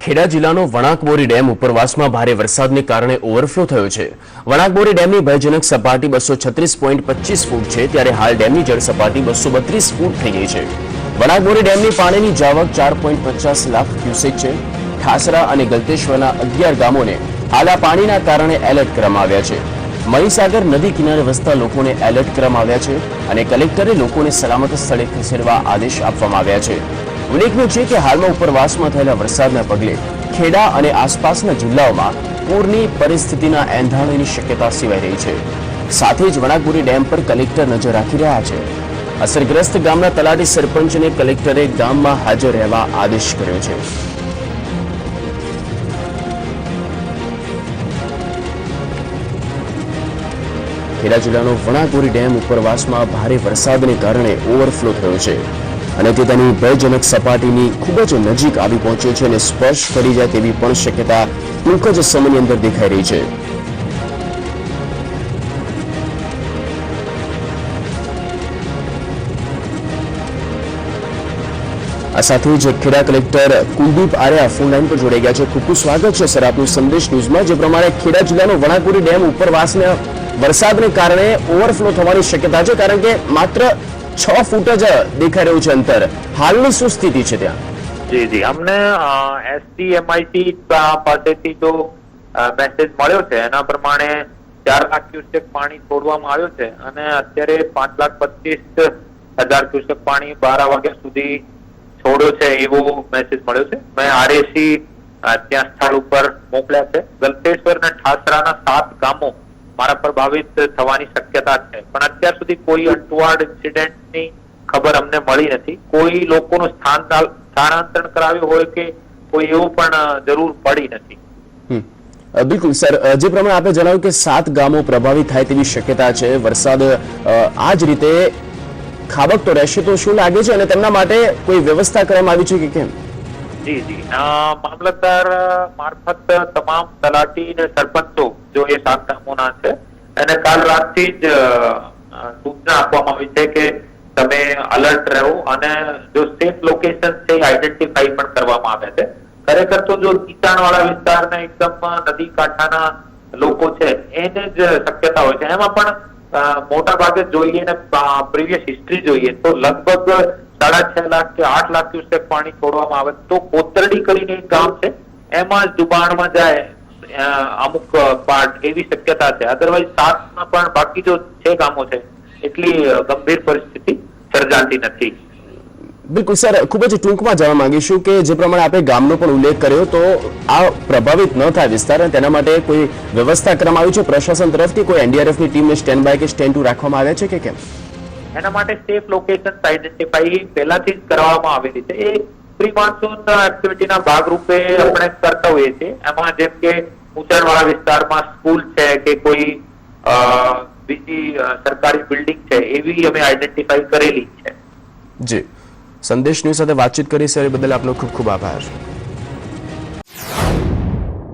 ખેડા જિલ્લાનો વણાકબોરી ડેમ ઉપરવાસમાં ભારે વરસાદને કારણે ઓવરફ્લો થયો છે। વણાકબોરી ડેમની ભયજનક સપાટી 236.25 ફૂટ છે, ત્યારે હાલ ડેમની જળ સપાટી 232 ફૂટ થઈ ગઈ છે। વણાકબોરી ડેમની પાણીની જાવક 4.50 લાખ ક્યુસેક છે। ઠાસરા અને ગલતેશ્વરના 11 ગામોને હાલ આ પાણીના કારણે એલર્ટ કરવામાં આવ્યા છે। મહીસાગર નદી કિનારે વસતા લોકોને એલર્ટ કરવામાં આવ્યા છે અને કલેક્ટરે લોકોને સલામત સ્થળે ખસેડવા આદેશ આપવામાં આવ્યા છે। ઉલ્લેખનીય છે કે હાલમાં ઉપરવાસમાં થયેલા વરસાદના પગલે ખેડા અને આસપાસના જિલ્લાઓમાં પૂરની પરિસ્થિતિના એંધાણની શક્યતા સેવાઈ રહી છે। સાથે જ વણાકબોરી ડેમ પર કલેક્ટર નજર રાખી રહ્યા છે। અસરગ્રસ્ત ગામના તલાટી સરપંચને કલેક્ટરે ગામમાં હાજર રહેવા આદેશ કર્યો છે। ખેડા જિલ્લાનો વણાકબોરી ડેમ ઉપરવાસમાં ભારે વરસાદને કારણે ઓવરફ્લો થયો છે અને તે તેની ભયજનક સપાટીની ખૂબ જ નજીક આવી પહોંચ્યો છે અને સ્પર્શ કરી જાય તેવી પણ શક્યતા ટૂંક જ સમયની અંદર દેખાઈ રહી છે। આ સાથે જ Kheda collector Kuldeep Arya phone line પર જોડાઈ ગયા છે। ખૂબ ખૂબ સ્વાગત છે સર આપનું સંદેશ ન્યૂઝમાં। જે પ્રમાણે ખેડા જિલ્લાનો વણાકબોરી ડેમ ઉપરવાસના વરસાદને કારણે ઓવરફ્લો થવાની શક્યતા છે, કારણ કે માત્ર 6 ફૂટ જ દેખાઈ રહ્યું છે અંતર। હાલની શું સ્થિતિ છે ત્યાં? જી અમને એસડીએમઆઈટી પાસેથી જો મેસેજ મળ્યો છે એના પ્રમાણે 4 લાખ ક્યુસેક પાણી છોડવામાં આવ્યો છે અને અત્યારે 5,25,000 ક્યુસેક પાણી 12 વાગ્યા સુધી છોડ્યો છે એવો મેસેજ મળ્યો છે। મેં આરએસી ત્યાં સ્થળ ઉપર મોકલ્યા છે। ગલતેશ્વર અને ઠાસરાના 7 ગામો મારા પ્રભાવિત થવાની શક્યતા છે, પણ અત્યાર સુધી કોઈ અનટુવાર્ડ ઇન્સિડન્ટની ખબર અમને મળી નથી। કોઈ લોકોનું સ્થાનાંતરણ કરાવ્યું હોય કે કોઈ એવું પણ જરૂર પડી નથી। બિલકુલ સર, જે પ્રમાણે આપે જણાવ્યું કે 7 ગામો પ્રભાવિત થાય તેવી શક્યતા છે। વરસાદ આ જ રીતે ખાબકતો રહેશે તો શું લાગે છે અને તેમના માટે કોઈ વ્યવસ્થા કરવામાં આવી છે કે કેમ? જી મામલતદાર મારફત તમામ તલાટી અને સરપંચો જો એ 7 ગામોના છે અને કાલ રાતથી જ સૂચના આપવામાં આવી છે કે તમે અલર્ટ રહો અને જો સેફ લોકેશન છે આઈડેન્ટિફાઈ પણ કરવામાં આવે છે। ખરેખર તો જો નીચાણવાળા વિસ્તારના એકદમ નદી કાંઠાના લોકો છે એને જ શક્યતા હોય છે। એમાં પણ મોટા ભાગે જોઈએ ને પ્રીવિયસ હિસ્ટ્રી જોઈએ તો લગભગ 6.5 લાખ કે 8 લાખ ક્યુસેક પાણી છોડવામાં આવે તો કોતરડી કરીને એક ગામ છે એમાં જ ડુબાણમાં જાય અમુક પાર્ટ એવી શક્યતા છે। અધરવાઇઝ 7માં પણ બાકી જો 6 ગામો છે એટલી ગંભીર પરિસ્થિતિ સર્જાતી નથી। બિલકુલ સર, ખૂબ જ ટૂંકમાં જાણવા માંગીશું કે જે પ્રમાણે આપણે ગામનો પણ ઉલ્લેખ કર્યો તો આ પ્રભાવિત ન થાય વિસ્તાર અને તેના માટે કોઈ વ્યવસ્થા કરવામાં આવી છે પ્રશાસન તરફથી? કોઈ એનડીઆરએફની ટીમને સ્ટેન્ડ બાય કે સ્ટેન્ડ ટુ રાખવામાં આવ્યા છે કે કેમ? એના માટે સેફ લોકેશન આઈડેન્ટિફાઈ પહેલાથી જ કરવામાં આવેલી છે। એ પ્રી મોન્સૂન એક્ટિવિટીના ભાગરૂપે આપણે કરતા હોઈએ છીએ। એમાં જેમ કે ઊંચાણવાળા વિસ્તારમાં સ્કૂલ છે કે કોઈ બીજી સરકારી બિલ્ડિંગ છે એવી અમે આઈડેન્ટિફાઈ કરેલી છે। જી, સંદેશ ન્યૂઝ સાથે વાતચીત કરી સર, એ બદલ આપનો ખૂબ ખૂબ આભાર।